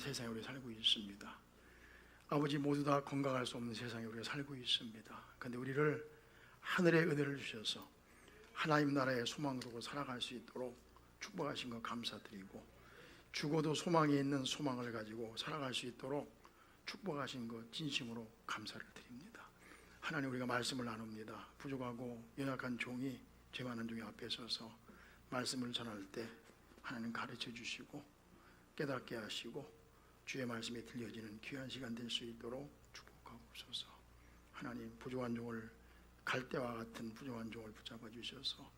세상에 우리가 살고 있습니다. 아버지, 모두 다 건강할 수 없는 세상에 우리가 살고 있습니다. 그런데 우리를 하늘의 은혜를 주셔서 하나님 나라의 소망으로 살아갈 수 있도록 축복하신 것 감사드리고, 죽어도 소망이 있는 소망을 가지고 살아갈 수 있도록 축복하신 것 진심으로 감사를 드립니다. 하나님, 우리가 말씀을 나눕니다. 부족하고 연약한 종이, 죄 많은 종이 앞에 서서 말씀을 전할 때 하나님 가르쳐 주시고 깨닫게 하시고 주의 말씀이 들려지는 귀한 시간 될 수 있도록 축복하옵소서. 하나님, 부족한 종을, 갈대와 같은 부족한 종을 붙잡아 주셔서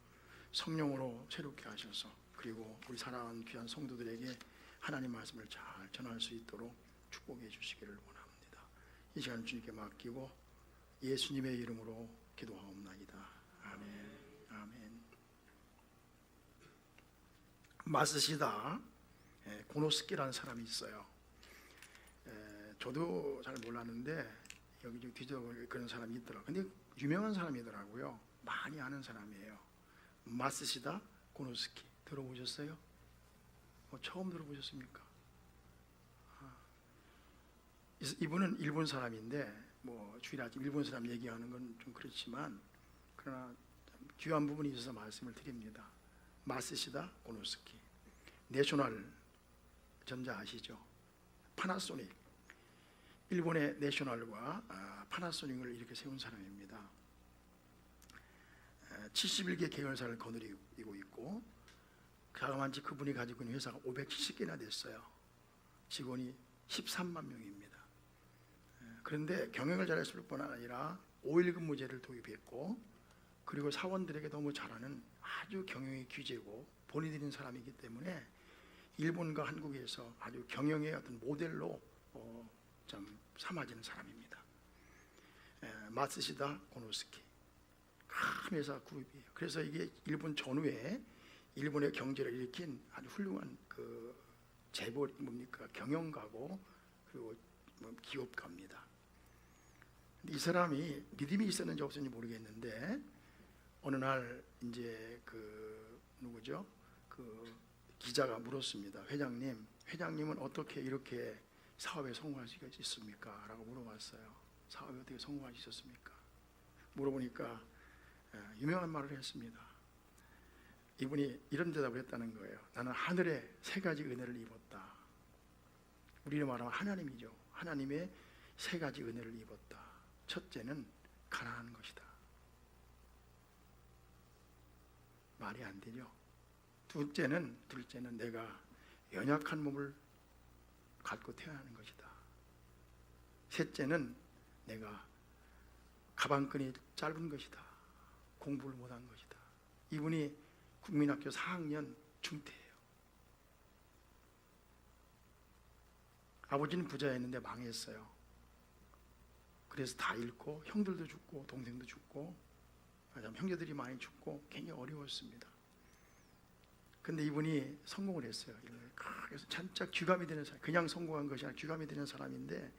성령으로 새롭게 하셔서, 그리고 우리 사랑하는 귀한 성도들에게 하나님 말씀을 잘 전할 수 있도록 축복해 주시기를 원합니다. 이 시간 주님께 맡기고 예수님의 이름으로 기도하옵나이다. 아멘. 아멘. 마스시다 고노스키라는 사람이 있어요. 저도 잘 몰랐는데 여기저기 뒤져보니 그런 사람이 있더라고요. 근데 유명한 사람이더라고요. 많이 아는 사람이에요. 마스시다 고노스키 들어보셨어요? 처음 들어보셨습니까? 이분은 일본 사람인데, 주일에 아침 일본 사람 얘기하는 건 좀 그렇지만 그러나 귀한 부분이 있어서 말씀을 드립니다. 마스시다 고노스키, 내셔널 전자 아시죠? 파나소닉, 일본의 내셔널과 파나소닉을 이렇게 세운 사람입니다. 71개 계열사를 거느리고 있고, 가만치 그분이 가지고 있는 회사가 570개나 됐어요. 직원이 13만 명입니다. 그런데 경영을 잘했을 뿐 아니라 5일 근무제를 도입했고, 그리고 사원들에게 너무 잘하는 아주 경영의 귀재고 본이 들인 사람이기 때문에 일본과 한국에서 아주 경영의 어떤 모델로 좀 삼아지는 사람입니다. 마츠시다 고노스키, 큰 회사 그룹이에요. 그래서 이게 일본 전후에 일본의 경제를 일으킨 아주 훌륭한 재벌, 경영가고 그리고 기업가입니다. 이 사람이 믿음이 있었는지 없었는지 모르겠는데, 어느 날 이제 누구죠? 기자가 물었습니다. 회장님은 어떻게 이렇게 사업에 성공할 수 있습니까? 라고 물어봤어요. 사업에 어떻게 성공할 수 있었습니까? 물어보니까 유명한 말을 했습니다. 이분이 이런 대답을 했다는 거예요. 나는 하늘의 세 가지 은혜를 입었다. 우리로 말하면 하나님이죠. 하나님의 세 가지 은혜를 입었다. 첫째는 가난한 것이다. 말이 안 되죠. 둘째는 내가 연약한 몸을 갖고 태어나는 것이다. 셋째는 내가 가방끈이 짧은 것이다. 공부를 못한 것이다. 이분이 국민학교 4학년 중퇴예요. 아버지는 부자였는데 망했어요. 그래서 다 잃고 형들도 죽고 동생도 죽고 형제들이 많이 죽고 굉장히 어려웠습니다. 근데 이분이 성공을 했어요. 그래서 진짜 귀감이 되는 사람, 그냥 성공한 것이 아니라 귀감이 되는 사람인데,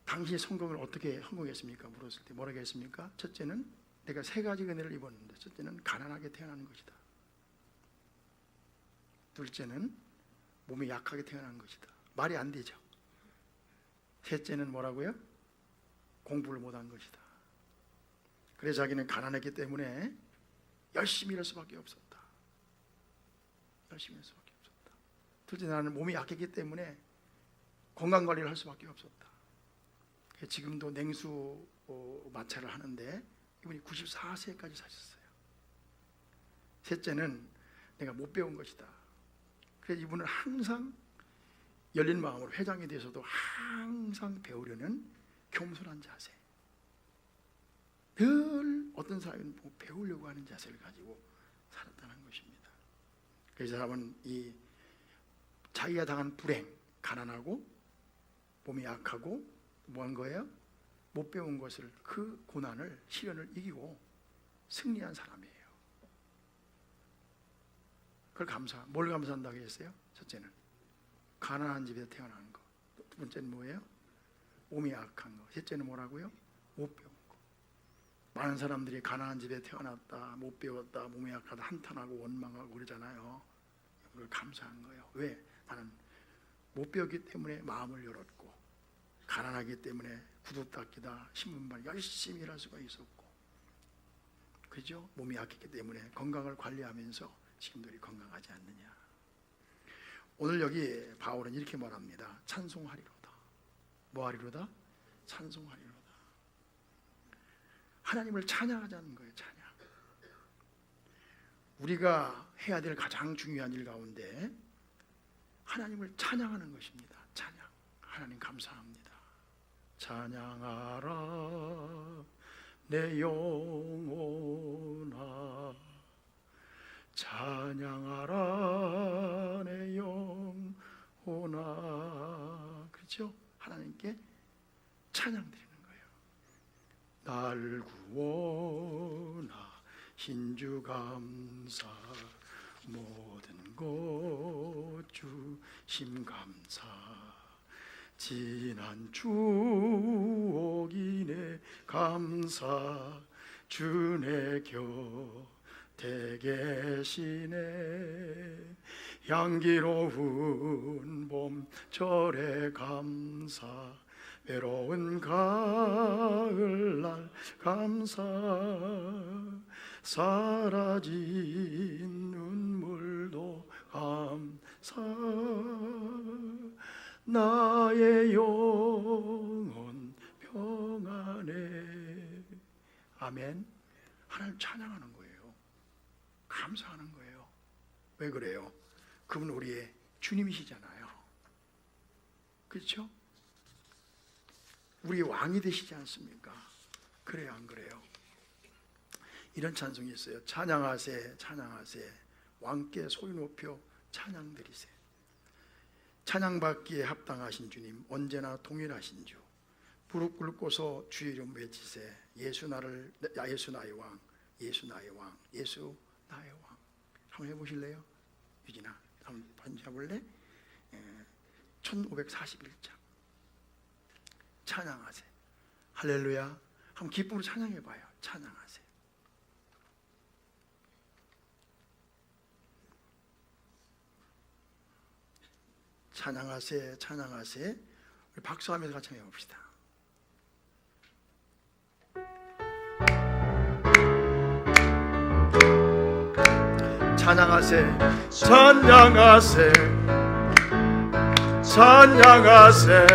당신이 성공을 어떻게 성공했습니까? 물었을 때 뭐라고 했습니까? 첫째는 내가 세 가지 은혜를 입었는데, 첫째는 가난하게 태어나는 것이다. 둘째는 몸이 약하게 태어난 것이다. 말이 안 되죠. 셋째는 뭐라고요? 공부를 못한 것이다. 그래서 자기는 가난했기 때문에 열심히 할 수밖에 없었다. 열심히 할 수밖에 없었다. 둘째, 나는 몸이 약했기 때문에 건강관리를 할 수밖에 없었다. 지금도 냉수 마찰을 하는데 이분이 94세까지 사셨어요. 셋째는 내가 못 배운 것이다. 그래서 이분은 항상 열린 마음으로, 회장에 대해서도 항상 배우려는 겸손한 자세, 늘 어떤 사람은 배우려고 하는 자세를 가지고 살았다는 것입니다. 그래서 사람은 이 자기가 당한 불행, 가난하고 몸이 약하고 뭐 한 거예요? 못 배운 것을, 그 고난을, 시련을 이기고 승리한 사람이에요. 그걸 뭘 감사한다고 했어요? 첫째는 가난한 집에서 태어난 거. 두 번째는 뭐예요? 몸이 약한 거. 셋째는 뭐라고요? 못 배운 거. 많은 사람들이 가난한 집에 태어났다, 못 배웠다, 몸이 약하다 한탄하고 원망하고 그러잖아요. 그걸 감사한 거예요. 왜? 나는 못 배웠기 때문에 마음을 열었고, 가난하기 때문에 구두 닦기다 신문만 열심히 일할 수가 있었고, 그죠? 몸이 약했기 때문에 건강을 관리하면서 지금들이 건강하지 않느냐. 오늘 여기 바울은 이렇게 말합니다. 찬송하리로다. 뭐 하리로다? 찬송하리로다. 하나님을 찬양하자는 거예요. 찬양. 우리가 해야 될 가장 중요한 일 가운데 하나님을 찬양하는 것입니다. 찬양. 하나님 감사합니다. 찬양하라 내 영혼아, 찬양하라 내 영혼아. 그렇죠? 하나님께 찬양 드리는 거예요. 날 구원하신 주 감사, 모든 것 주심 감사, 지난 추억이네 감사, 주 내 곁에 계시네, 향기로운 봄철에 감사, 외로운 가을날 감사, 사라진 눈물도 감사, 나의 영혼 평안해. 아멘. 하나님 찬양하는 거예요. 감사하는 거예요. 왜 그래요? 그분 우리의 주님이시잖아요. 그렇죠? 우리 왕이 되시지 않습니까? 그래요, 안 그래요? 이런 찬송이 있어요. 찬양하세, 찬양하세, 왕께 소리 높여 찬양드리세. 찬양받기에 합당하신 주님, 언제나 동일하신 주, 무릎 꿇고서 주의 이름 외치세. 예수 나의 왕, 예수 나의 왕, 예수 나의 왕. 한번 해보실래요? 유진아, 한번 반주해볼래? 1541장 찬양하세. 할렐루야. 한번 기쁨으로 찬양해봐요. 찬양하세. 찬양하세, 찬양하세. 우리 박수하면서 같이 해봅시다. 찬양하세, 찬양하세, 찬양하세,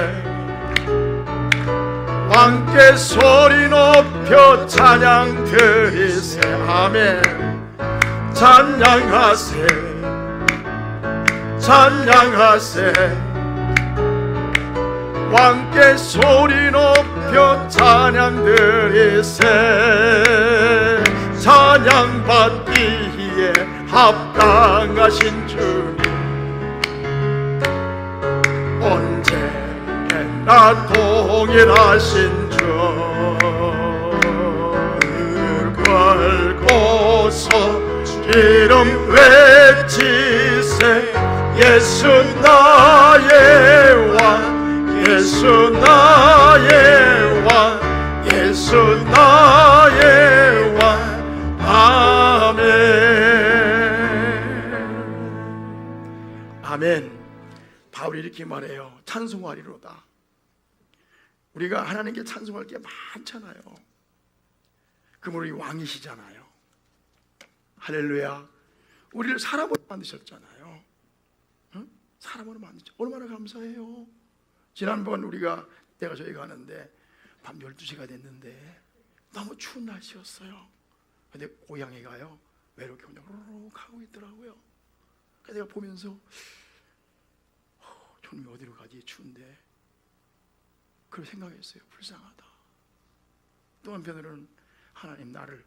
왕께 소리 높여 찬양 드리세. 아멘. 찬양하세, 찬양하세, 왕께 소리 높여 찬양 드리세. 찬양받기에 합당하신 주님, 언제나 동일하신 주, 걸고서 이름 외치세. 예수 나의 왕, 예수 나의 왕, 예수 나의 왕. 아멘. 아멘. 바울이 이렇게 말해요. 찬송하리로다. 우리가 하나님께 찬송할 게 많잖아요. 그분 우리 왕이시잖아요. 할렐루야. 우리를 사람으로 만드셨잖아요. 응? 사람으로 만드셨죠. 얼마나 감사해요. 지난번 내가 저희 가는데 밤 12시가 됐는데 너무 추운 날씨였어요. 근데 고양이가요 외롭게 그냥 로록 하고 있더라고요. 그래서 내가 보면서 저놈이 어디로 가지 추운데, 그걸 생각했어요. 불쌍하다. 또 한편으로는 하나님 나를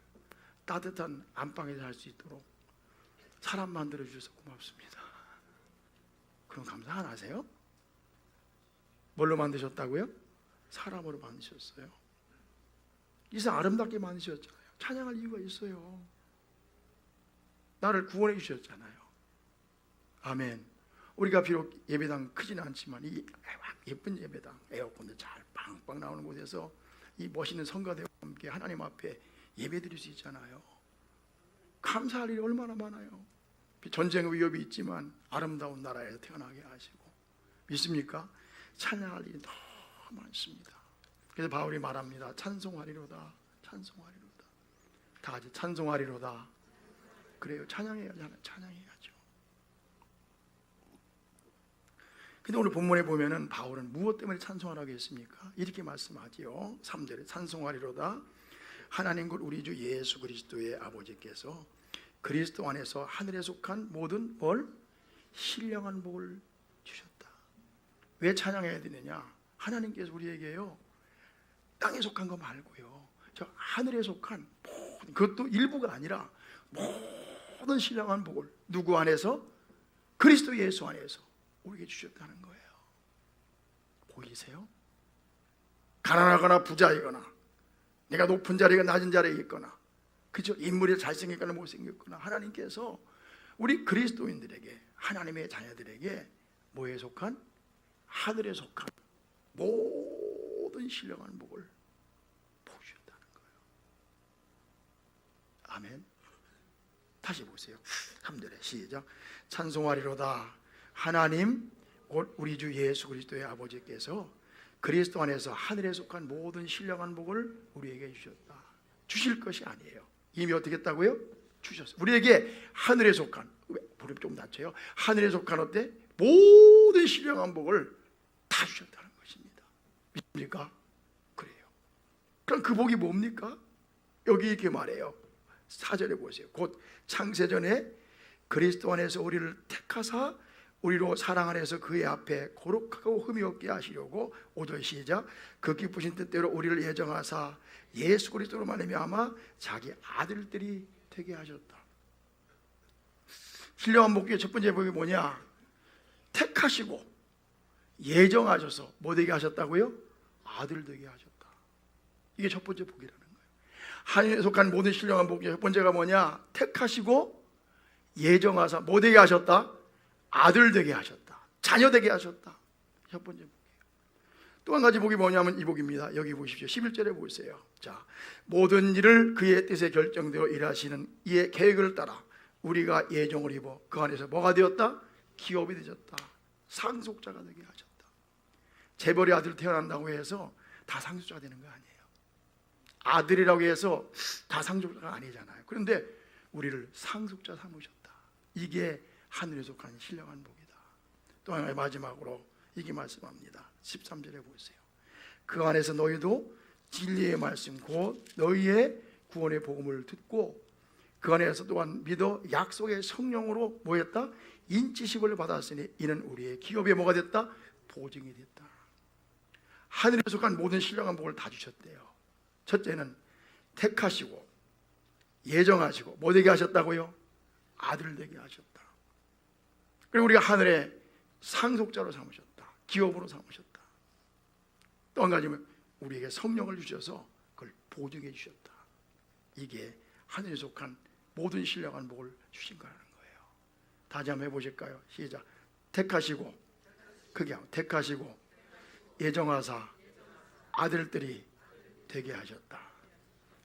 따뜻한 안방에서 할 수 있도록 사람 만들어 주셔서 고맙습니다. 그럼 감사 안 하세요? 뭘로 만드셨다고요? 사람으로 만드셨어요. 이상 아름답게 만드셨잖아요. 찬양할 이유가 있어요. 나를 구원해 주셨잖아요. 아멘. 우리가 비록 예배당 크지는 않지만 이 예쁜 예배당, 에어컨도 잘 빵빵 나오는 곳에서 이 멋있는 성가대와 함께 하나님 앞에 예배 드릴 수 있잖아요. 감사할 일이 얼마나 많아요. 전쟁의 위협이 있지만 아름다운 나라에서 태어나게 하시고, 믿습니까? 찬양할 일이 너무 많습니다. 그래서 바울이 말합니다. 찬송하리로다, 찬송하리로다. 다 같이 찬송하리로다. 그래요, 찬양해야죠. 근데 오늘 본문에 보면은 바울은 무엇 때문에 찬송하라고 했습니까? 이렇게 말씀하지요. 3절에 찬송하리로다. 하나님 곧 우리 주 예수 그리스도의 아버지께서 그리스도 안에서 하늘에 속한 모든 신령한 복을 주셨다. 왜 찬양해야 되느냐? 하나님께서 우리에게요, 땅에 속한 거 말고요, 저 하늘에 속한 모든, 그것도 일부가 아니라 모든 신령한 복을 누구 안에서? 그리스도 예수 안에서 우리에게 주셨다는 거예요. 보이세요? 가난하거나 부자이거나, 내가 높은 자리가 낮은 자리에 있거나, 그죠? 인물이 잘생겼거나 못생겼거나, 하나님께서 우리 그리스도인들에게, 하나님의 자녀들에게 뭐에 속한? 하늘에 속한 모든 신령한 복을 보여주셨다는 거예요. 아멘. 다시 보세요. 3절에 시작. 찬송하리로다. 하나님 곧 우리 주 예수 그리스도의 아버지께서 그리스도 안에서 하늘에 속한 모든 신령한 복을 우리에게 주셨다. 주실 것이 아니에요. 이미 어떻게 했다고요? 주셨어요. 우리에게 하늘에 속한, 무릎 좀 낮춰요. 하늘에 속한 어때? 모든 신령한 복을 다 주셨다는 것입니다. 믿습니까? 그래요. 그럼 그 복이 뭡니까? 여기 이렇게 말해요. 4절에 보세요. 곧 창세전에 그리스도 안에서 우리를 택하사 우리로 사랑 안에서 그의 앞에 거룩하고 흠이 없게 하시려고, 5절 시작. 그 기쁘신 뜻대로 우리를 예정하사 예수 그리스도로 말미암아 자기 아들들이 되게 하셨다. 신령한 복의 첫 번째 복이 뭐냐? 택하시고 예정하셔서 뭐 되게 하셨다고요? 아들 되게 하셨다. 이게 첫 번째 복이라는 거예요. 하나님에 속한 모든 신령한 복 첫 번째가 뭐냐? 택하시고 예정하사 뭐 되게 하셨다? 아들 되게 하셨다. 자녀 되게 하셨다. 첫 번째 복이에요. 또 한 가지 복이 뭐냐면 이 복입니다. 여기 보십시오. 11절에 보세요. 자, 모든 일을 그의 뜻에 결정되어 일하시는 이의 계획을 따라 우리가 예정을 입어 그 안에서 뭐가 되었다? 기업이 되셨다. 상속자가 되게 하셨다. 재벌의 아들 태어난다고 해서 다 상속자가 되는 거 아니에요. 아들이라고 해서 다 상속자가 아니잖아요. 그런데 우리를 상속자 삼으셨다. 이게 하늘에 속한 신령한 복이다. 또 하나 마지막으로 이게 말씀합니다. 13절에 보세요. 그 안에서 너희도 진리의 말씀 곧 너희의 구원의 복음을 듣고 그 안에서 또한 믿어 약속의 성령으로 뭐였다? 인치심을 받았으니 이는 우리의 기업에 뭐가 됐다? 보증이 됐다. 하늘에 속한 모든 신령한 복을 다 주셨대요. 첫째는 택하시고 예정하시고 뭐 되게 하셨다고요? 아들 되게 하셨다. 그리고 우리가 하늘에 상속자로 삼으셨다. 기업으로 삼으셨다. 또 한 가지는 우리에게 성령을 주셔서 그걸 보증해 주셨다. 이게 하늘에 속한 모든 신령한 복을 주신 거라는 거예요. 다시 한번 해보실까요? 시작. 택하시고, 크게 하고, 택하시고 예정하사 아들들이 되게 하셨다.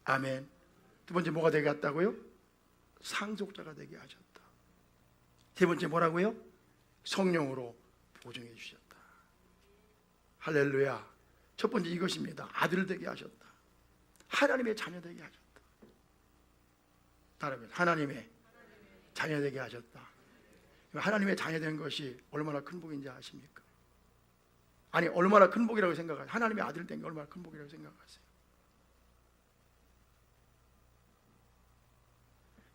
아멘. 두 번째 뭐가 되게 했다고요? 상속자가 되게 하셨다. 세 번째 뭐라고요? 성령으로 보증해 주셨다. 할렐루야. 첫 번째 이것입니다. 아들 되게 하셨다. 하나님의 자녀 되게 하셨다. 다른 하나님의 자녀 되게 하셨다. 하나님의 자녀 된 것이 얼마나 큰 복인지 아십니까? 아니, 얼마나 큰 복이라고 생각하세요? 하나님의 아들 된 게 얼마나 큰 복이라고 생각하세요?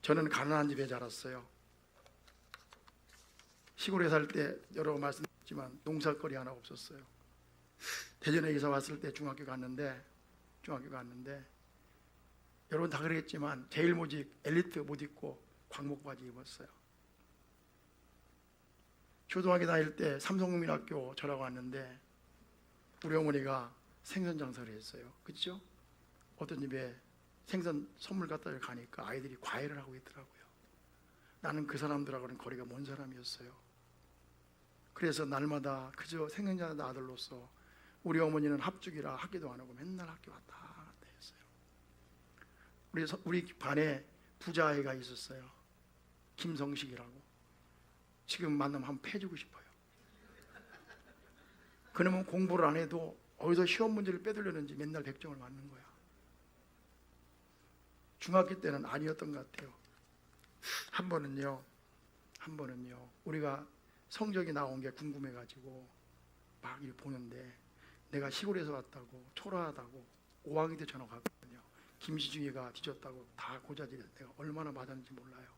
저는 가난한 집에 자랐어요. 시골에 살 때 여러 번 말씀드렸지만 농사거리 하나 없었어요. 대전에 이사 왔을 때 중학교 갔는데 여러분 다 그러겠지만 제일 모직 엘리트 못 입고 광목 바지 입었어요. 초등학교 다닐 때 삼성국민학교 전학 왔는데 우리 어머니가 생선 장사를 했어요. 그렇죠? 어떤 집에 생선 선물 갖다 가니까 아이들이 과외를 하고 있더라고요. 나는 그 사람들하고는 거리가 먼 사람이었어요. 그래서 날마다 그저 생선장사 아들로서 우리 어머니는 합죽이라 학교도 안 하고 맨날 학교 왔다 갔다 했어요. 우리 반에 부자아이가 있었어요. 김성식이라고. 지금 만나면 한번 패주고 싶어요. 그놈은 공부를 안 해도 어디서 시험 문제를 빼들렸는지 맨날 100점을 맞는 거야. 중학교 때는 아니었던 것 같아요. 한 번은요 우리가 성적이 나온 게 궁금해가지고 막 이렇게 보는데 내가 시골에서 왔다고 초라하다고 5학년 때 전화 갔거든요. 김시중이가 뒤졌다고 다 고자질해서 내가 얼마나 맞았는지 몰라요.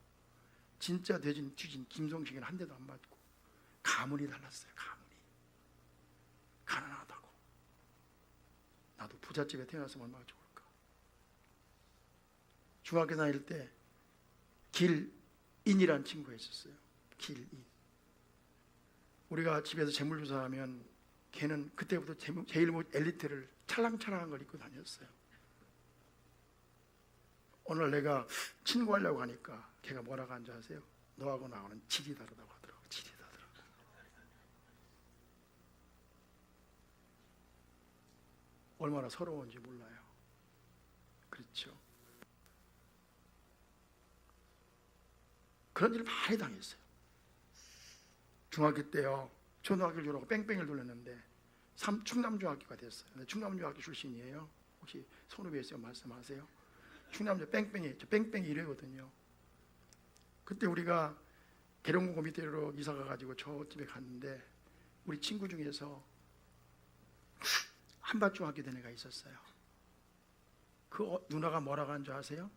진짜 뒤진 김성식이는 한 대도 안 맞고 가문이 달랐어요. 가문이 가난하다고. 나도 부잣집에 태어났으면 얼마나 좋을까. 중학교 다닐 때 길인이라는 친구가 있었어요. 길인. 우리가 집에서 재물조사하면 걔는 그때부터 제일 엘리트를 찰랑찰랑한 걸 입고 다녔어요. 오늘 내가 친구하려고 하니까 걔가 뭐라고 하는지 아세요? 너하고 나하고는 질이 다르다고 하더라고. 질이 다르다고. 얼마나 서러운지 몰라요. 그렇죠. 그런 일을 많이 당했어요. 중학교 때요. 초등학교를 졸업하고 뺑뺑이를 돌렸는데 충남중학교가 됐어요. 충남중학교 출신이에요. 혹시 선후배 있어요? 말씀하세요. 충남중 뺑뺑이, 저 뺑뺑이 이래거든요. 그때 우리가 계룡공고 밑으로 이사 가가지고 저 집에 갔는데 우리 친구 중에서 한밭중학교 된 애가 있었어요. 그 누나가 뭐라고 한 줄 아세요?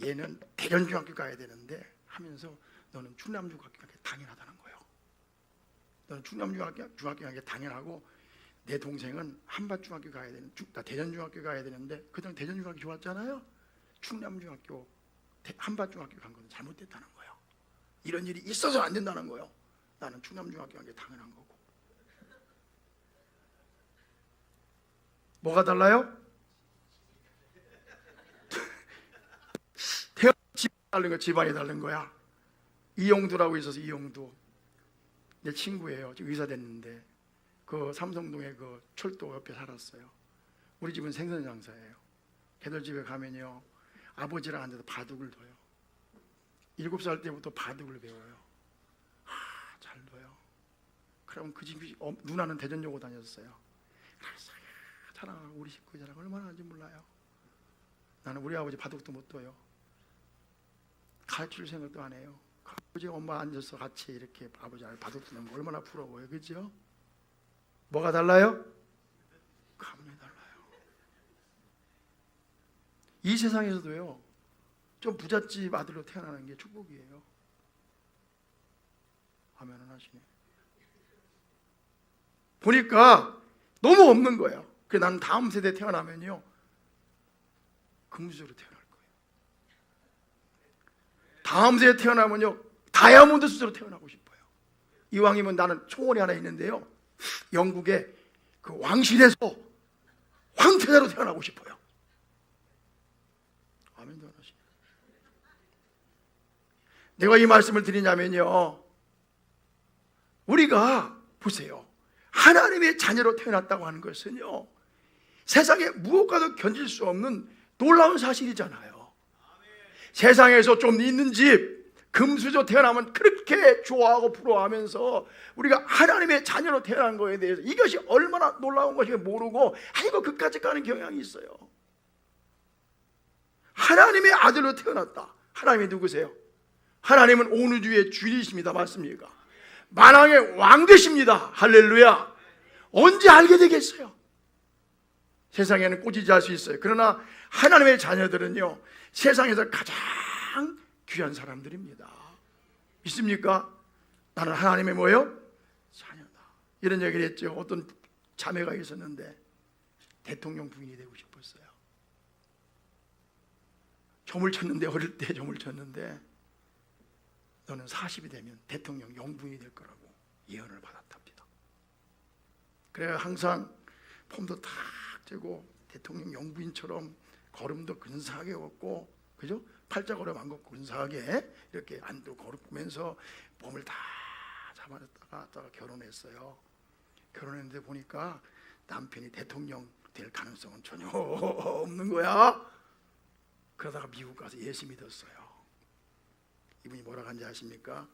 얘는 대전중학교 가야 되는데 하면서 너는 충남중학교 가는 게 당연하다는 거예요. 너는 충남중학교 가는 게 당연하고 내 동생은 한밭중학교 가야 되는, 대전중학교 가야 되는데 그때는 대전중학교 좋았잖아요. 충남중학교, 한밭중학교 간 건 잘못됐다는 거예요. 이런 일이 있어서 안 된다는 거예요. 나는 충남중학교 간 게 당연한 거고. 뭐가 달라요? 집안이 다른 거야. 이용두라고 있어서 이용두 내 친구예요. 지금 의사 됐는데 그 삼성동에 그 철도 옆에 살았어요. 우리 집은 생선 장사예요. 걔들 집에 가면요 아버지랑 앉아서 바둑을 둬요. 7살 때부터 바둑을 배워요. 잘 둬요. 그럼 그 집이 누나는 대전여고 다녔어요. 그래서 자랑하고 우리 식구 자랑 얼마나 하는지 몰라요. 나는 우리 아버지 바둑도 못 둬요. 가르칠 생각도 안 해요. 아버지 엄마 앉아서 같이 이렇게 아버지랑 바둑 두는 거 얼마나 부러워요. 그죠? 뭐가 달라요? 가문이 달라요. 이 세상에서도요 좀 부잣집 아들로 태어나는 게 축복이에요. 아멘은 하시네. 보니까 너무 없는 거예요. 그래서 나는 다음 세대 태어나면요 금수저로 태어날 거예요. 다음 세대 태어나면요 다이아몬드 수저로 태어나고 싶어요. 이왕이면 나는 초원이 하나 있는데요 영국의 그 왕실에서 황태자로 태어나고 싶어요. 아멘. 내가 이 말씀을 드리냐면요 우리가 보세요. 하나님의 자녀로 태어났다고 하는 것은요 세상에 무엇과도 견딜 수 없는 놀라운 사실이잖아요. 세상에서 좀 있는 집 금수저 태어나면 그렇게 좋아하고 부러워하면서 우리가 하나님의 자녀로 태어난 거에 대해서 이것이 얼마나 놀라운 것인지 모르고 아이고 그까지 가는 경향이 있어요. 하나님의 아들로 태어났다. 하나님이 누구세요? 하나님은 온 우주의 주인이십니다. 맞습니까? 만왕의 왕 되십니다. 할렐루야. 언제 알게 되겠어요? 세상에는 꼬지지 할 수 있어요. 그러나 하나님의 자녀들은요 세상에서 가장 귀한 사람들입니다. 믿습니까? 나는 하나님의 뭐예요? 자녀다. 이런 얘기를 했죠. 어떤 자매가 있었는데 대통령 부인이 되고 싶었어요. 점을 쳤는데 어릴 때 점을 쳤는데 너는 40이 되면 대통령 영부인이 될 거라고 예언을 받았답니다. 그래야 항상 폼도 탁 째고 대통령 영부인처럼 걸음도 근사하게 걷고 그죠? 팔자걸음 안 걷고 근사하게 이렇게 안도 걸으면서 몸을 다 잡아놨다가 결혼했어요. 결혼했는데 보니까 남편이 대통령 될 가능성은 전혀 없는 거야. 그러다가 미국 가서 예수 믿었어요. 이분이 뭐라고 하는지 아십니까?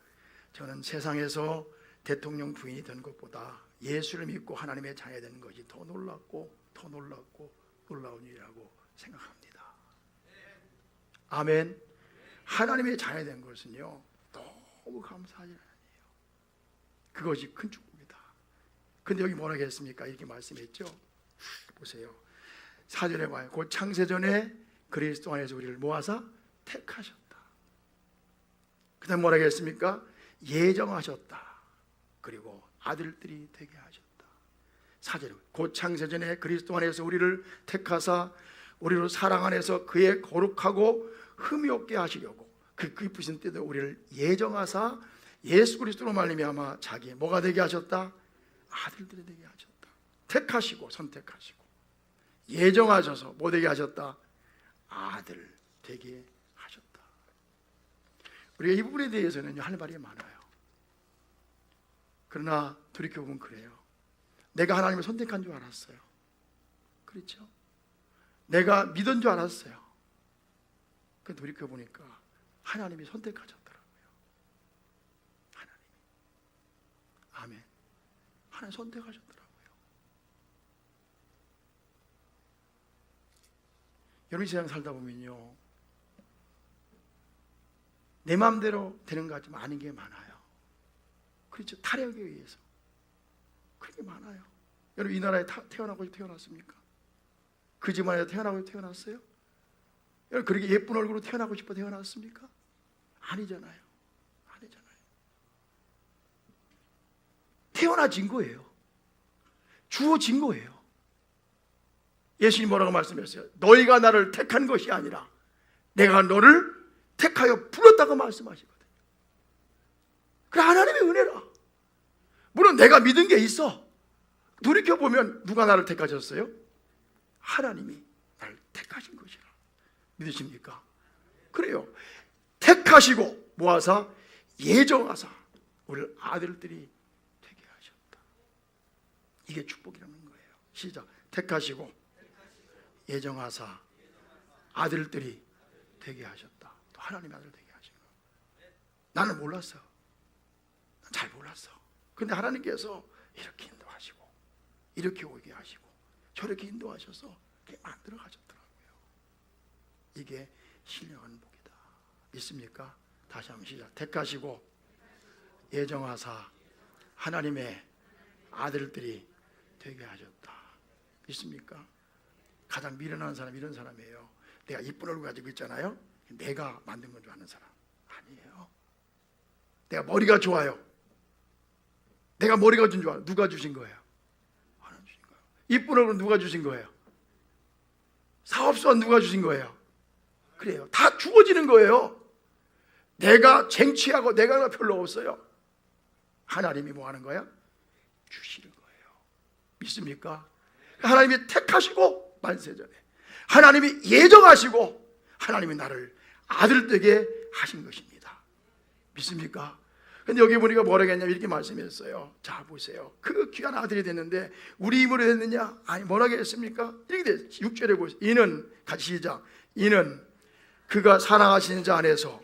저는 세상에서 대통령 부인이 된 것보다 예수를 믿고 하나님의 자녀가 되는 것이 더 놀랍고 놀라운 일이라고 생각합니다. 아멘. 하나님의 자녀가 된 것은요 너무 감사한 일 아니에요. 그것이 큰 축복이다. 근데 여기 뭐라고 했습니까? 이렇게 말씀했죠. 보세요. 4절에 봐요. 곧 창세전에 그리스도 안에서 우리를 모아서 택하셨다. 그 다음 뭐라고 했습니까? 예정하셨다. 그리고 아들들이 되게 하셨다. 4절에 곧 창세전에 그리스도 안에서 우리를 택하사 우리로 사랑 안에서 그의 거룩하고 흠이 없게 하시려고 그 기쁘신 때도 우리를 예정하사 예수 그리스도로 말미암아 자기 뭐가 되게 하셨다? 아들들이 되게 하셨다. 택하시고 선택하시고 예정하셔서 뭐 되게 하셨다? 아들 되게 하셨다. 우리가 이 부분에 대해서는 할 말이 많아요. 그러나 돌이켜보면 그래요. 내가 하나님을 선택한 줄 알았어요. 그렇죠? 내가 믿은 줄 알았어요. 그 돌이켜보니까 하나님이 선택하셨더라고요. 하나님. 아멘. 하나님 선택하셨더라고요. 여러분 이 세상 살다 보면요 내 마음대로 되는 것 같지만 아닌 게 많아요. 그렇죠? 타락에 의해서 그런 게 많아요. 여러분 이 나라에 태어나고 태어났습니까? 그 집안에 태어나고 태어났어요? 여러분 그렇게 예쁜 얼굴로 태어나고 싶어 태어났습니까? 아니잖아요. 아니잖아요. 태어나진 거예요. 주어진 거예요. 예수님 뭐라고 말씀했어요? 너희가 나를 택한 것이 아니라 내가 너를 택하여 불렀다고 말씀하시거든요. 그래 하나님의 은혜라. 물론 내가 믿은 게 있어. 돌이켜보면 누가 나를 택하셨어요? 하나님이 나를 택하신 것이라. 믿으십니까? 그래요. 택하시고 모아사 예정하사 우리를 아들들이 되게 하셨다. 이게 축복이라는 거예요. 시작. 택하시고 예정하사 아들들이 되게 하셨다. 또 하나님의 아들 되게 하신 거예요. 나는 몰랐어. 잘 몰랐어. 근데 하나님께서 이렇게 인도하시고 이렇게 오게 하시고 저렇게 인도하셔서 이렇게 만들어 가셨더라고요. 이게 신령한 복이다. 믿습니까? 다시 한번 시작. 택하시고 예정하사 하나님의 아들들이 되게 하셨다. 믿습니까? 가장 미련한 사람이 이런 사람이에요. 내가 이쁜 얼굴 가지고 있잖아요. 내가 만든 건 줄 아는 사람 아니에요. 내가 머리가 좋아요. 내가 머리가 좀 좋아요. 누가 주신 거예요? 하나님 주신 거예요. 이쁜 얼굴 누가 주신 거예요? 사업소원 누가 주신 거예요? 그래요. 다 주어지는 거예요. 내가 쟁취하고 내가 별로 없어요. 하나님이 뭐 하는 거야? 주시는 거예요. 믿습니까? 하나님이 택하시고 만세전에 하나님이 예정하시고 하나님이 나를 아들 되게 하신 것입니다. 믿습니까? 근데 여기 보니까 뭐라고 했냐면 이렇게 말씀했어요. 자 보세요. 그 귀한 아들이 됐는데 우리 힘으로 됐느냐? 아니 뭐라고 했습니까? 이렇게 돼. 6절에 보세요. 이는 같이 시작. 이는 그가 사랑하시는 자 안에서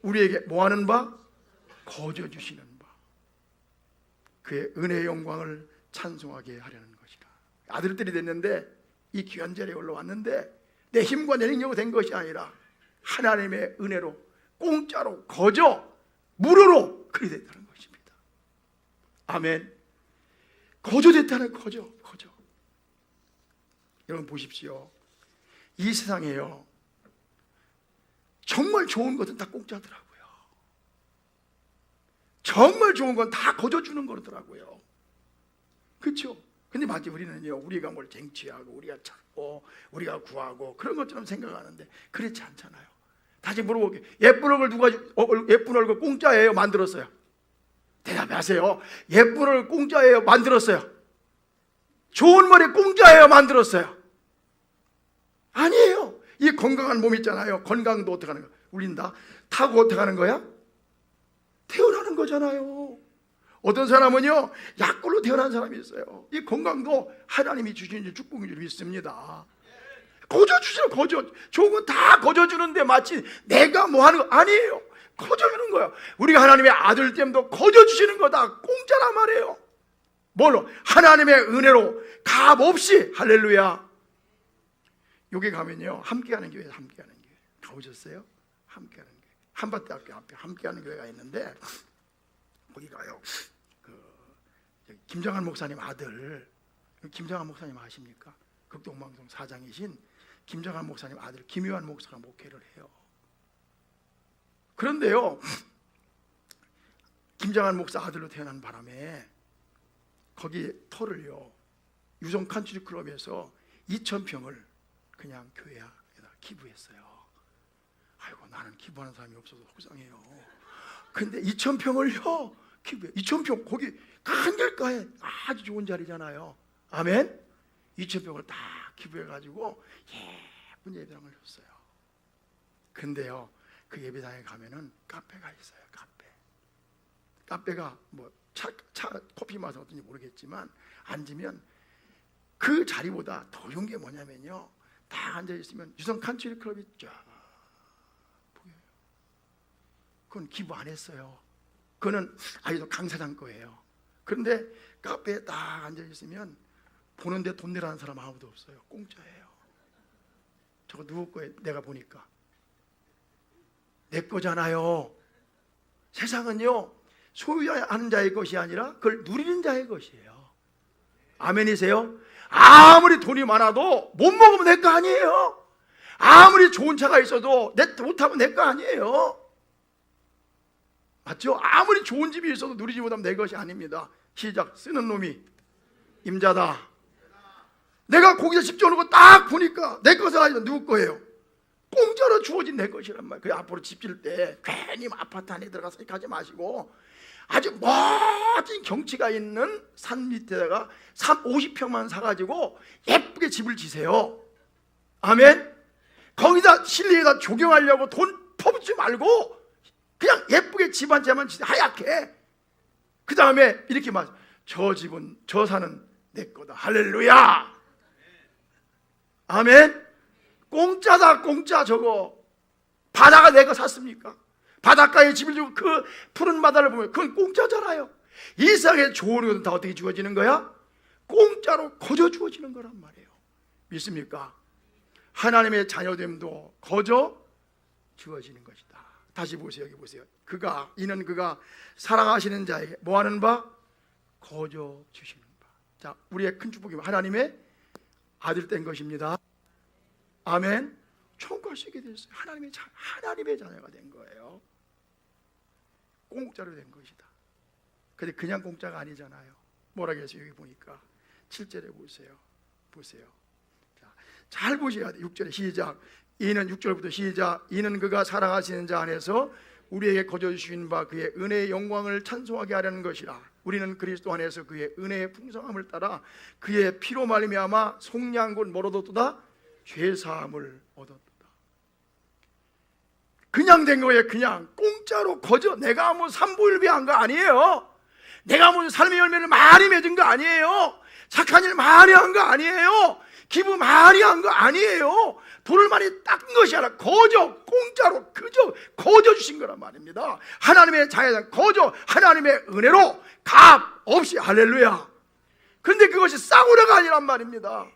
우리에게 뭐하는 바? 거저 주시는 바. 그의 은혜의 영광을 찬송하게 하려는 것이라. 아들들이 됐는데 이 귀한 자리에 올라왔는데 내 힘과 내 능력으로 된 것이 아니라 하나님의 은혜로 공짜로 거저 무료로 그리 됐다는 것입니다. 아멘. 거저 됐다는 거저. 여러분 보십시오. 이 세상에요 정말 좋은 것은 다 공짜더라고요. 정말 좋은 건 다 거저 주는 거더라고요. 그렇죠? 근데 마치 우리는요 우리가 뭘 쟁취하고 우리가 찾고 우리가 구하고 그런 것처럼 생각하는데 그렇지 않잖아요. 다시 물어볼게요. 예쁜 얼굴 공짜예요? 만들었어요? 대답하세요. 예쁜 얼굴 공짜예요? 만들었어요? 좋은 머리 공짜예요? 만들었어요? 아니에요. 이 건강한 몸 있잖아요. 건강도 어떻게 하는 거야? 울린다. 타고 어떻게 하는 거야? 태어나는 거잖아요. 어떤 사람은요 약골로 태어난 사람이 있어요. 이 건강도 하나님이 주신 축복인 줄 믿습니다. 거저 주세요. 거저. 좋은 건 다 거저 주는데 마치 내가 뭐 하는 거 아니에요. 거저 주는 거예요. 우리가 하나님의 아들 됨도 거저 주시는 거다. 공짜란 말이에요. 뭘로? 하나님의 은혜로 값없이. 할렐루야. 여기 가면요, 함께하는 교회, 함께하는 교회 가보셨어요? 함께하는 교회, 한밭대학교 앞에 함께하는 교회가 있는데, 거기 가요. 김정한 목사님 아들, 김정한 목사님 아십니까? 극동방송 사장이신 김정한 목사님 아들 김요한 목사가 목회를 해요. 그런데요, 김정한 목사 아들로 태어난 바람에 거기 터를요, 유성 칸츄리 클럽에서 2,000평을 그냥 교회에다 기부했어요. 아이고, 나는 기부하는 사람이 없어서 속상해요. 근데 2,000평을요 기부해. 2,000평, 거기 한길가에 아주 좋은 자리잖아요. 아멘. 2,000평을 다 기부해가지고 예쁜 예배당을 줬어요. 근데요, 그 예배당에 가면은 카페가 있어요. 카페가 뭐 차 커피 맛은 어떤지 모르겠지만 앉으면 그 자리보다 더 좋은 게 뭐냐면요, 다 앉아 있으면 유성 칸츄리 클럽이 쫙 보여요. 그건 기부 안 했어요. 그거는 아직도 강 사장 거예요. 그런데 카페에 딱 앉아 있으면 보는데 돈 내라는 사람 아무도 없어요. 공짜예요. 저거 누구 거예요? 내가 보니까 내 거잖아요. 세상은요, 소유하는 자의 것이 아니라 그걸 누리는 자의 것이에요. 아멘이세요? 아무리 돈이 많아도 못 먹으면 내 거 아니에요. 아무리 좋은 차가 있어도 못 타면 내 거 아니에요. 맞죠? 아무리 좋은 집이 있어도 누리지 못하면 내 것이 아닙니다. 시작. 쓰는 놈이 임자다. 내가 거기서 집 지어놓은 거 딱 보니까 내 것은 아니라 누구 거예요? 공짜로 주어진 내 것이란 말이에요. 그 앞으로 집 지을 때 괜히 아파트 안에 들어가서 가지 마시고 아주 멋진 경치가 있는 산 밑에다가 50평만 사가지고 예쁘게 집을 지세요. 아멘. 거기다 실내에다 조경하려고 돈 퍼붓지 말고 그냥 예쁘게 집 한 채만 지세요. 하얗게. 그 다음에 이렇게 말, 저 집은, 저 산은 내 거다. 할렐루야. 아멘. 공짜다, 공짜. 저거 바다가 내 거 샀습니까? 바닷가에 집을 주고 그 푸른 바다를 보면 그건 공짜잖아요. 이 세상에 좋은 것은 다 어떻게 주어지는 거야? 공짜로 거저 주어지는 거란 말이에요. 믿습니까? 하나님의 자녀됨도 거저 주어지는 것이다. 다시 보세요. 여기 보세요. 이는 그가 사랑하시는 자에게 뭐하는 바? 거저 주시는 바. 자, 우리의 큰 축복이 하나님의 아들 된 것입니다. 아멘. 천국을 쓰게 됐어요. 하나님의 자녀가 된 거예요. 공짜로 된 것이다. 근데 그냥 공짜가 아니잖아요. 뭐라 그랬어요? 여기 보니까 7절에 보세요. 자, 잘 보셔야 돼요. 6절에 시작. 이는 6절부터 시작. 이는 그가 사랑하시는 자 안에서 우리에게 거저 주신 바 그의 은혜의 영광을 찬송하게 하려는 것이라. 우리는 그리스도 안에서 그의 은혜의 풍성함을 따라 그의 피로 말미암아 속량 곧 뭘 얻었도다? 죄사함을 얻었다. 그냥 된 거예요. 그냥 공짜로 거저. 내가 뭐 삼보일비한 거 아니에요. 내가 무슨 삶의 열매를 많이 맺은 거 아니에요. 착한 일 많이 한 거 아니에요. 기부 많이 한 거 아니에요. 돈을 많이 닦은 것이 아니라 거저, 공짜로 그저 거저 주신 거란 말입니다. 하나님의 자녀는 거저 하나님의 은혜로 값 없이. 할렐루야. 그런데 그것이 싸구려가 아니란 말입니다.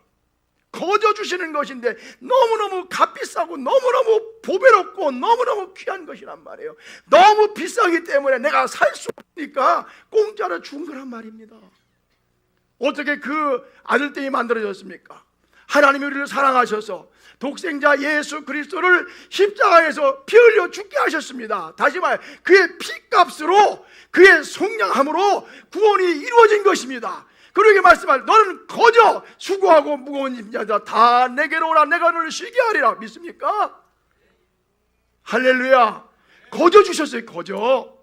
거저 주시는 것인데 너무너무 값비싸고 너무너무 보배롭고 너무너무 귀한 것이란 말이에요. 너무 비싸기 때문에 내가 살 수 없으니까 공짜로 준 거란 말입니다. 어떻게 그 아들들이 만들어졌습니까? 하나님이 우리를 사랑하셔서 독생자 예수 그리스도를 십자가에서 피 흘려 죽게 하셨습니다. 다시 말, 그의 피값으로 그의 속량함으로 구원이 이루어진 것입니다. 그러게 말씀할, 너는 거저 수고하고 무거운 짐자다 다 내게로 오라, 내가 너를 쉬게 하리라. 믿습니까? 할렐루야. 거저 주셨어요. 거저.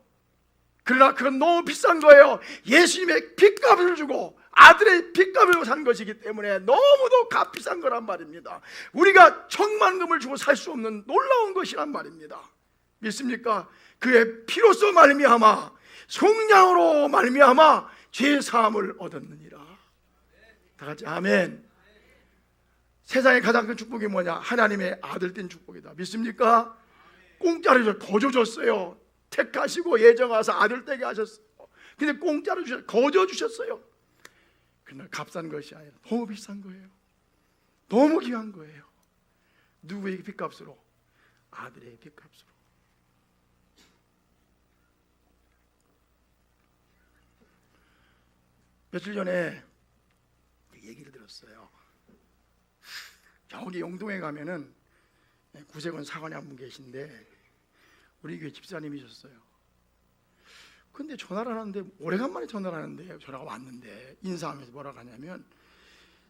그러나 그건 너무 비싼 거예요. 예수님의 핏값을 주고 아들의 핏값을 산 것이기 때문에 너무도 값비싼 거란 말입니다. 우리가 천만금을 주고 살 수 없는 놀라운 것이란 말입니다. 믿습니까? 그의 피로써 말미암아 속량으로 말미암아 죄사함을 얻었느니라. 다 같이 아멘. 세상의 가장 큰 축복이 뭐냐? 하나님의 아들 된 축복이다. 믿습니까? 공짜로 거저 줬어요. 택하시고 예정하사 아들 되게 하셨어요. 근데 공짜로 거저 주셨어요. 그러나 값싼 것이 아니라 너무 비싼 거예요. 너무 귀한 거예요. 누구에게 빚값으로? 아들의 빚값으로. 며칠 전에 얘기를 들었어요. 저기 영동에 가면은 구세군 사관에 한 분 계신데 우리 교회 집사님이셨어요. 근데 전화를 하는데, 오래간만에 전화를 하는데 전화가 왔는데 인사하면서 뭐라고 하냐면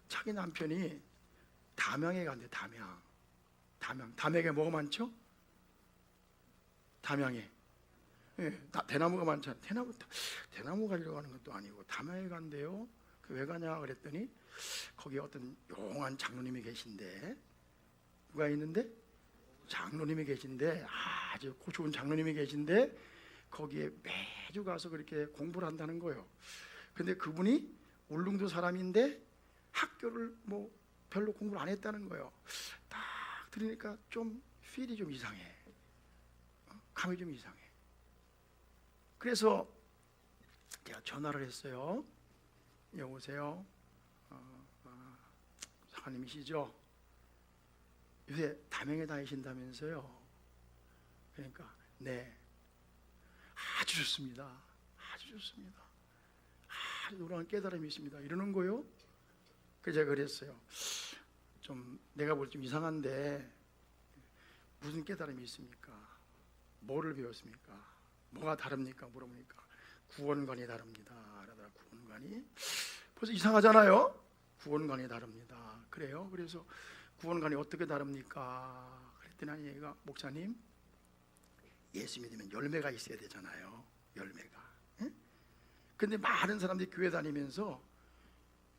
자기 남편이 담양에 간대. 담양에 뭐가 많죠? 담양에 대나무가 많잖아요. 대나무 가지러 가는 것도 아니고 담양에 간대요. 왜 가냐 그랬더니 거기에 어떤 용한 장로님이 계신데, 누가 있는데? 장로님이 계신데, 아주 좋은 장로님이 계신데 거기에 매주 가서 그렇게 공부를 한다는 거예요. 근데 그분이 울릉도 사람인데 학교를 뭐 별로 공부를 안 했다는 거예요. 딱 들으니까 좀 필이 좀 이상해. 감이 좀 이상해. 그래서 제가 전화를 했어요. 여보세요, 사관님이시죠? 요새 담양에 다니신다면서요? 그러니까 네, 아주 좋습니다. 아주 좋습니다. 아주 놀라운 깨달음이 있습니다. 이러는 거요. 그래서 제가 그랬어요. 좀 내가 볼 좀 이상한데 무슨 깨달음이 있습니까? 뭐를 배웠습니까? 뭐가 다릅니까? 물어보니까 구원관이 다릅니다. 그러더라. 구원관이 벌써 이상하잖아요. 구원관이 다릅니다. 그래요? 그래서 구원관이 어떻게 다릅니까? 그랬더니 얘가, 목사님, 예수 믿으면 열매가 있어야 되잖아요. 열매가. 응? 근데 많은 사람들이 교회 다니면서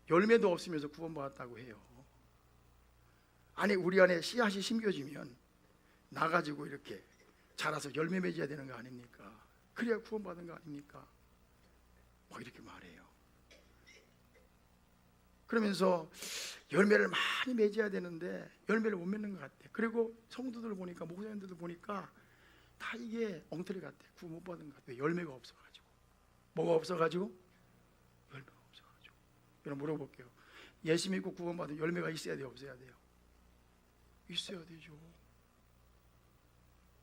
열매도 없으면서 구원받았다고 해요. 아니, 우리 안에 씨앗이 심겨지면 나가지고 이렇게 자라서 열매 맺어야 되는 거 아닙니까? 그래야 구원받은 거 아닙니까? 뭐 이렇게 말해요. 그러면서 열매를 많이 맺어야 되는데 열매를 못 맺는 것 같아. 그리고 성도들 보니까, 목사님들도 보니까 다 이게 엉터리 같아. 구원 못 받은 것 같아. 열매가 없어가지고. 뭐가 없어가지고? 열매가 없어가지고. 여러분 물어볼게요. 예수 믿고 구원받은 열매가 있어야 돼요? 없어야 돼요? 있어야 되죠.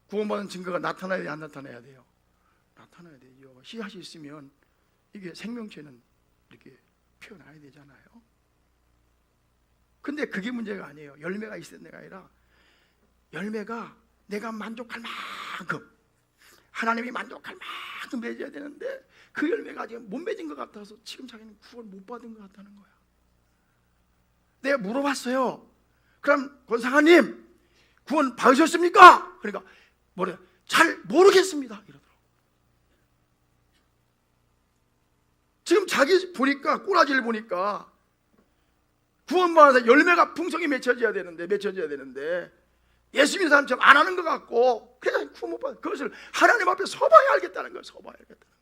구원받은 증거가 나타나야 돼요? 안 나타나야 돼요? 나타나야 되죠. 씨앗이 있으면 이게 생명체는 이렇게 피어나야 되잖아요. 근데 그게 문제가 아니에요. 열매가 있어야 되는 게 아니라 열매가 내가 만족할 만큼, 하나님이 만족할 만큼 맺어야 되는데 그 열매가 지금 못 맺은 것 같아서 지금 자기는 구원 못 받은 것 같다는 거야. 내가 물어봤어요. 그럼 권사관님 구원 받으셨습니까? 그러니까 뭐래? 잘 모르겠습니다 이러더라고. 지금 자기 보니까, 꼬라지를 보니까 구원받아서 열매가 풍성히 맺혀져야 되는데 예수 믿는 사람처럼 안 하는 것 같고, 그냥 구원 못 받아. 그것을 하나님 앞에 서봐야 알겠다는 거예요. 서봐야 알겠다는 거예요.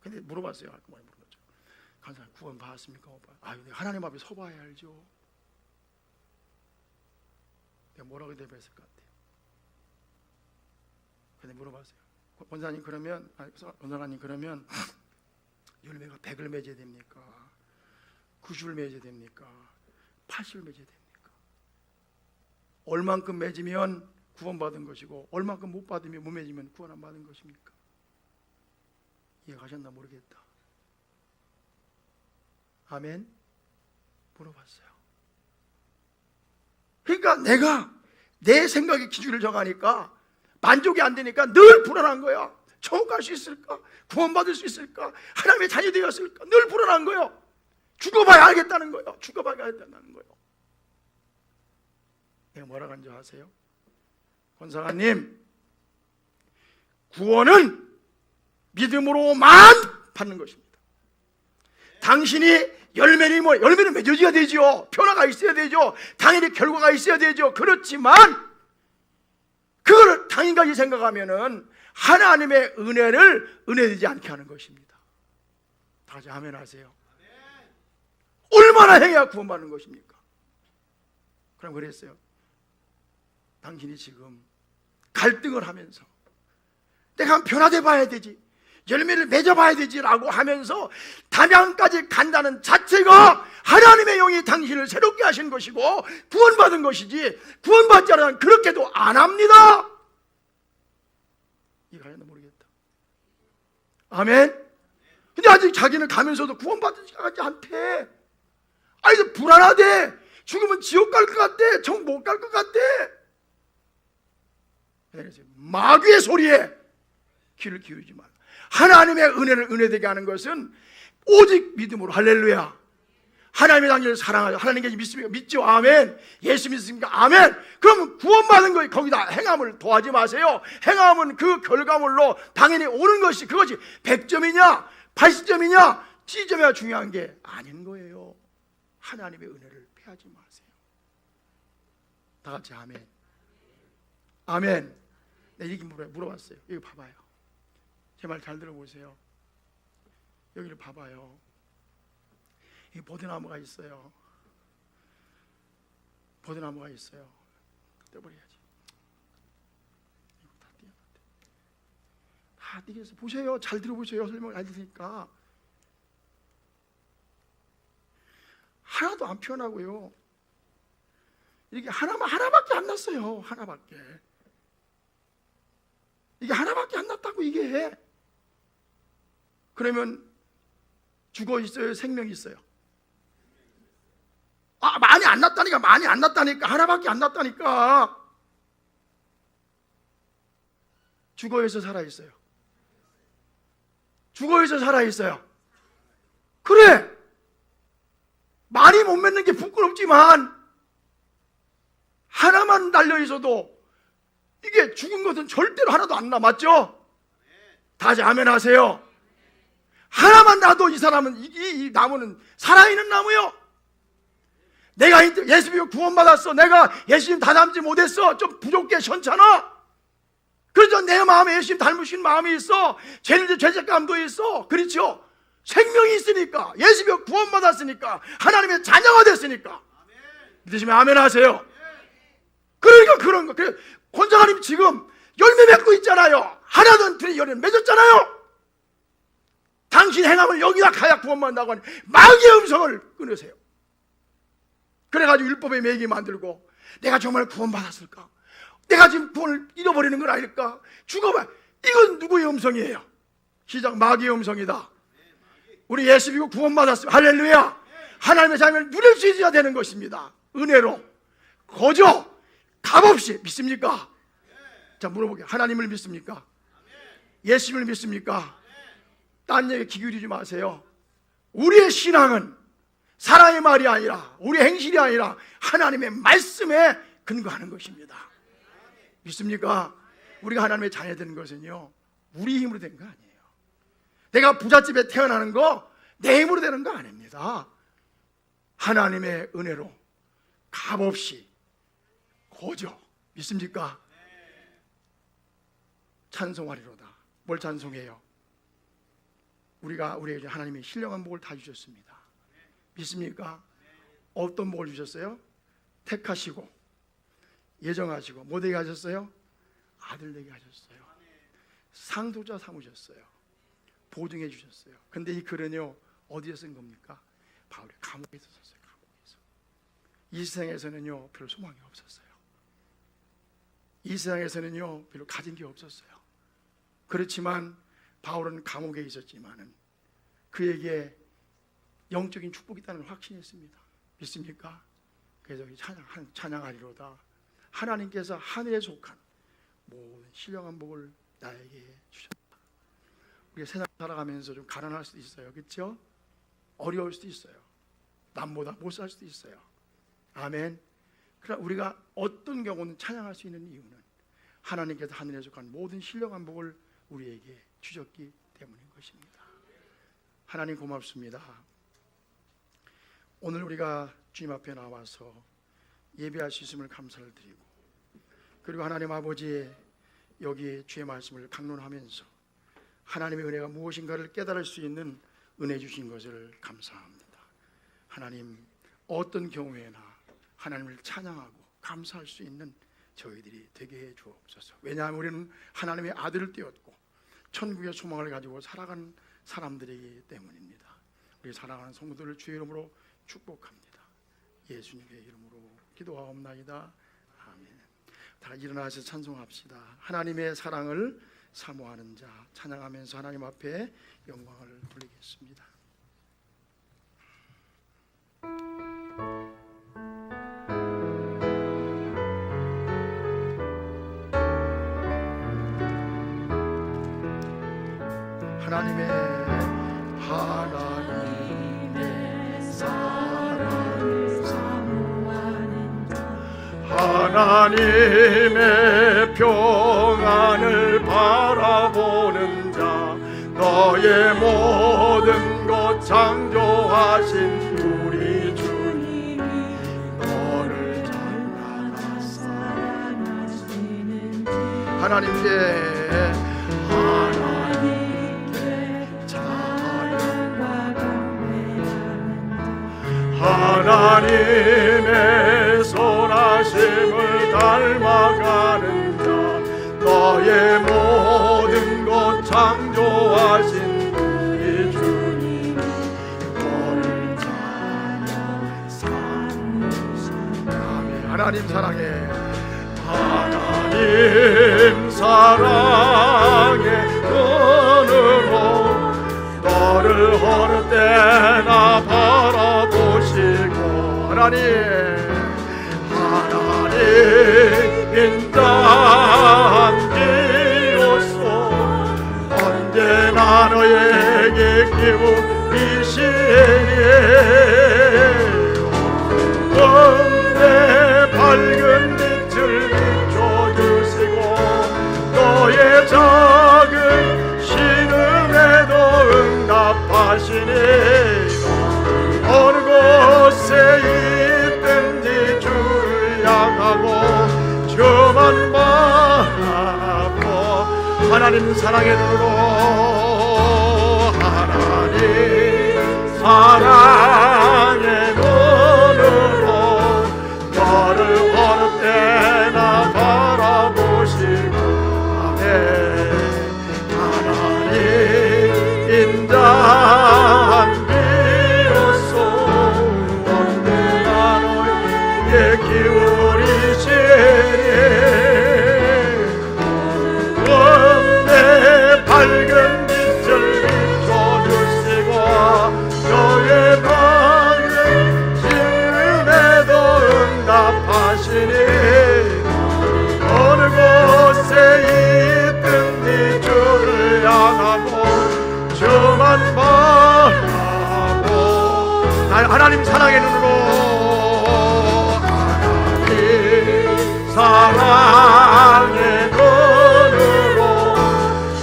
근데 물어봤어요. 많이 물어봤죠. 간사님 구원 받았습니까? 못 받았습니까? 아유, 하나님 앞에 서봐야 알죠. 내가 뭐라고 대답했을 것 같아요? 근데 물어봤어요. 권사님 그러면, 권사님 그러면 열매가 100을 맺어야 됩니까? 90을 맺어야 됩니까? 80을 맺어야 됩니까? 얼만큼 맺으면 구원받은 것이고 얼만큼 못 받으면, 못 맺으면 구원 안 받은 것입니까? 이해가셨나 모르겠다. 아멘? 물어봤어요. 그러니까 내가 내 생각의 기준을 정하니까 만족이 안 되니까 늘 불안한 거야. 천국 갈 수 있을까? 구원받을 수 있을까? 하나님의 자녀 되었을까? 늘 불안한 거예요. 죽어봐야 알겠다는 거예요. 죽어봐야 알겠다는 거예요. 내가 뭐라고 하는 줄 아세요? 권사관님, 구원은 믿음으로만 받는 것입니다. 당신이 열매는 뭐, 열매는 맺어져야 되죠. 변화가 있어야 되죠. 당연히 결과가 있어야 되죠. 그렇지만 그걸 당연까지 생각하면은 하나님의 은혜를 은혜되지 않게 하는 것입니다. 다 같이 아멘 하세요. 얼마나 해야 구원받는 것입니까? 그럼 그랬어요. 당신이 지금 갈등을 하면서 내가 변화돼 봐야 되지, 열매를 맺어봐야 되지라고 하면서 담양까지 간다는 자체가 하나님의 영이 당신을 새롭게 하신 것이고 구원받은 것이지, 구원받지 않으면 그렇게도 안 합니다. 이거 하나 모르겠다. 아멘. 근데 아직 자기는 가면서도 구원받지 않대. 아니, 불안하대. 죽으면 지옥 갈 것 같대. 정 못 갈 것 같대. 마귀의 소리에 귀를 기울이지 말라. 하나님의 은혜를 은혜되게 하는 것은 오직 믿음으로. 할렐루야. 하나님의 당신을 사랑하죠. 하나님께 믿습니까? 믿죠. 아멘. 예수 믿습니까? 아멘. 그러면 구원받은 거에 거기다 행함을 더하지 마세요. 행함은 그 결과물로 당연히 오는 것이, 그것이 100점이냐 80점이냐 7점이냐 중요한 게 아닌 거예요. 하나님의 은혜를 피하지 마세요. 다 같이 아멘. 아멘. 내가 이렇게 물어봤어요. 여기 봐봐요. 제 말 잘 들어보세요. 여기를 봐봐요. 이 보드나무가 있어요. 보드나무가 있어요. 떼버려야지. 다 떼겠어. 보세요. 잘 들어보세요. 설명 안 드리니까. 하나도 안 피어나고요. 이게 하나밖에 안 났어요. 하나밖에. 이게 하나밖에 안 났다고 이게. 그러면 죽어 있어요? 생명이 있어요? 많이 안 났다니까. 많이 안 났다니까. 하나밖에 안 났다니까. 죽어 있어 살아 있어요? 죽어 있어 살아 있어요? 그래. 많이 못 맺는 게 부끄럽지만 하나만 달려 있어도 이게 죽은 것은 절대로 하나도 안 남았죠? 다시 아멘 하세요. 하나만 놔도 이 사람은, 이 나무는 살아있는 나무요. 내가 예수 믿고 구원받았어. 내가 예수님 다 닮지 못했어. 좀 부족해, 현찮아. 그래서 내 마음에 예수님 닮으신 마음이 있어. 죄책감도 있어. 그렇죠? 생명이 있으니까, 예수 믿고 구원받았으니까, 하나님의 자녀가 됐으니까. 믿으시면 아멘 하세요. 그러니까 그런 거. 그래, 권사님 지금 열매 맺고 있잖아요. 하나도 둘이 열매 맺었잖아요. 당신 행함을 여기다 가야 구원받는다고 하니 마귀의 음성을 끊으세요. 그래가지고 율법의 매기 만들고, 내가 정말 구원받았을까? 내가 지금 구원을 잃어버리는 건 아닐까? 죽어봐. 이건 누구의 음성이에요? 시작. 마귀의 음성이다. 우리 예수 믿고 구원받았어요. 할렐루야. 하나님의 자녀를 누릴 수 있어야 되는 것입니다. 은혜로 거저 값없이 믿습니까? 자, 물어보게. 하나님을 믿습니까? 예수님을 믿습니까? 딴 얘기 기울이지 마세요. 우리의 신앙은 사람의 말이 아니라, 우리의 행실이 아니라 하나님의 말씀에 근거하는 것입니다. 믿습니까? 우리가 하나님의 자녀 되는 것은요, 우리 힘으로 된 거 아니에요. 내가 부잣집에 태어나는 거 내 힘으로 되는 거 아닙니다. 하나님의 은혜로 값없이 거저. 믿습니까? 찬송하리로다. 뭘 찬송해요? 우리에게 하나님의 신령한 복을 다 주셨습니다. 믿습니까? 어떤 복을 주셨어요? 택하시고 예정하시고 뭐 되게 하셨어요? 아들 되게 하셨어요. 상속자 삼으셨어요. 보증해 주셨어요. 근데 이 글은요, 어디에 쓴 겁니까? 바울이 감옥에서 썼어요. 감옥에서. 이 세상에서는요, 별로 소망이 없었어요. 이 세상에서는요, 별로 가진 게 없었어요. 그렇지만 바울은 감옥에 있었지만은 그에게 영적인 축복이 있다는 걸 확신했습니다. 믿습니까? 그래서 찬양하리로다. 하나님께서 하늘에 속한 모든 신령한 복을 나에게 주셨다. 우리가 세상 살아가면서 좀 가난할 수도 있어요. 그렇죠? 어려울 수도 있어요. 남보다 못 살 수도 있어요. 아멘. 그러나 우리가 어떤 경우는 찬양할 수 있는 이유는 하나님께서 하늘에 속한 모든 신령한 복을 우리에게 주셨기 때문인 것입니다. 하나님 고맙습니다. 오늘 우리가 주님 앞에 나와서 예배할 수 있음을 감사를 드리고, 그리고 하나님 아버지, 여기 주의 말씀을 강론하면서 하나님의 은혜가 무엇인가를 깨달을 수 있는 은혜 주신 것을 감사합니다. 하나님, 어떤 경우에나 하나님을 찬양하고 감사할 수 있는 저희들이 되게 해 주옵소서. 왜냐하면 우리는 하나님의 아들을 띄었고 천국의 소망을 가지고 살아가는 사람들이기 때문입니다. 우리 사랑하는 성도들을 주의 이름으로 축복합니다. 예수님의 이름으로 기도하옵나이다. 아멘. 다 일어나서 찬송합시다. 하나님의 사랑을 사모하는 자 찬양하면서 하나님 앞에 영광을 돌리겠습니다. 하나님의 사랑을 사모하는 자 하나님의 평안을 바라보는 자 너의 모든 것 창조하신 우리 주님이 너를 잘나가 사랑하시는 하나님께 하나님의 선하심을 닮아가는 자 너의 모든 것 창조하신 우리 주님 너를 자녀 삼으시네. 하나님 사랑해 하나님 사랑의 눈으로 너를 어느 때나 바라보시고 하나님 인자한 비로소 언제나 너에게 기울이시니 내 밝은 빛을 비춰주시고 너의 작은 신음에도 응답하시니 어느 곳에 있든지 주를 향하고 주만 바라보 하나님 사랑의 눈으로 하나님 사랑의 눈으로 너를 어느 때나 바라보시고 아멘 하나님 인자한 비로소 언제나 너에게 기울이시니 내 밝은 빛을 비춰주시고 너의 밝은 신음에도 응답하시니 어느 곳에 있든지 주를 향하고 주만 바라보 하나님 사랑의 눈으로 하나님 사랑의 눈으로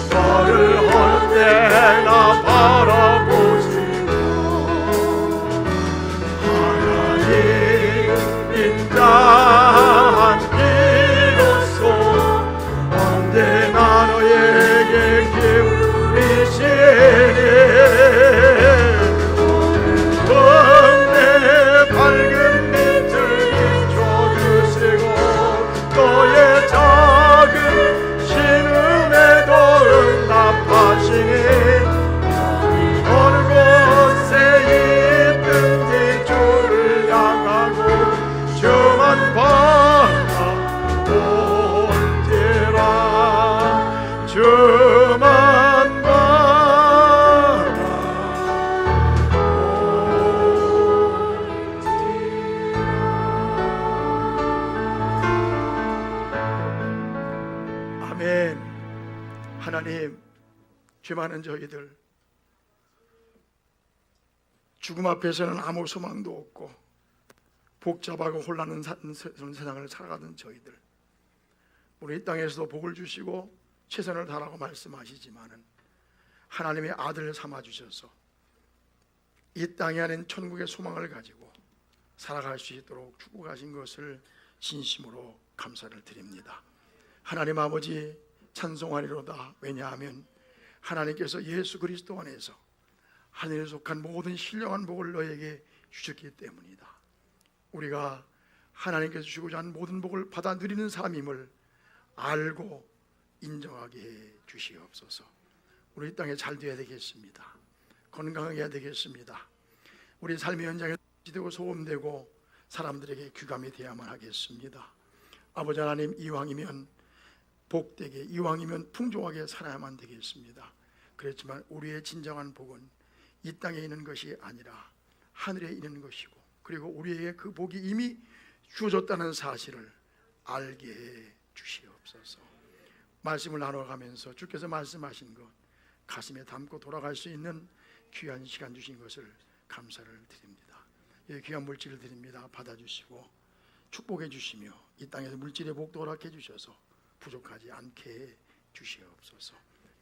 너를 어느 때나 바라보시고 하나님 인자한 비로소 언제나 너에게 기울이시니 내 밝은 빛을 비춰주시고 너의 작은 신음에도 응답하시니 어느 곳에 있든지 주를 향하고 주만 바라볼지라 주만 아멘. 하나님 죄 많은 저희들 죽음 앞에서는 아무 소망도 없고 복잡하고 혼란한 세상을 살아가던 저희들 우리 이 땅에서도 복을 주시고 최선을 다하라고 말씀하시지만은 하나님의 아들을 삼아주셔서 이 땅에 아닌 천국의 소망을 가지고 살아갈 수 있도록 축복하신 것을 진심으로 감사를 드립니다. 하나님 아버지 찬송하리로다. 왜냐하면 하나님께서 예수 그리스도 안에서 하늘에 속한 모든 신령한 복을 너에게 주셨기 때문이다. 우리가 하나님께서 주고자 하는 모든 복을 받아 누리는 삶임을 알고 인정하게 해 주시옵소서. 우리 땅에 잘 돼야 되겠습니다. 건강해야 되겠습니다. 우리 삶의 현장에 지되고 소음되고 사람들에게 귀감이 되어야만 하겠습니다. 아버지 하나님, 이왕이면 복되게, 이왕이면 풍족하게 살아야만 되겠습니다. 그렇지만 우리의 진정한 복은 이 땅에 있는 것이 아니라 하늘에 있는 것이고, 그리고 우리에게 그 복이 이미 주어졌다는 사실을 알게 해 주시옵소서. 말씀을 나눠가면서 주께서 말씀하신 것 가슴에 담고 돌아갈 수 있는 귀한 시간 주신 것을 감사를 드립니다. 이 귀한 물질을 드립니다. 받아주시고 축복해 주시며 이 땅에서 물질의 복도 허락해 주셔서 부족하지 않게 해 주시옵소서.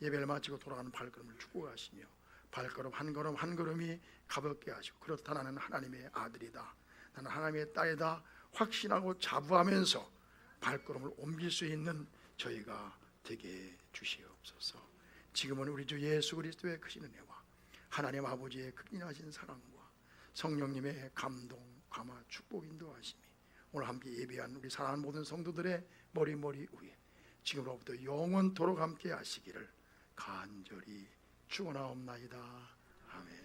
예배를 마치고 돌아가는 발걸음을 축복하시며 발걸음 한 걸음 한 걸음이 가볍게 하시고, 그렇다 나는 하나님의 아들이다, 나는 하나님의 딸이다 확신하고 자부하면서 발걸음을 옮길 수 있는 저희가 되게 주시옵소서. 지금은 우리 주 예수 그리스도의 크신 은혜와 하나님 아버지의 극진하신 사랑과 성령님의 감동, 감화, 축복, 인도하심이 오늘 함께 예배한 우리 사랑하는 모든 성도들의 머리 위에 지금으로부터 영원토록 함께 하시기를 간절히 축원하옵나이다. 아멘.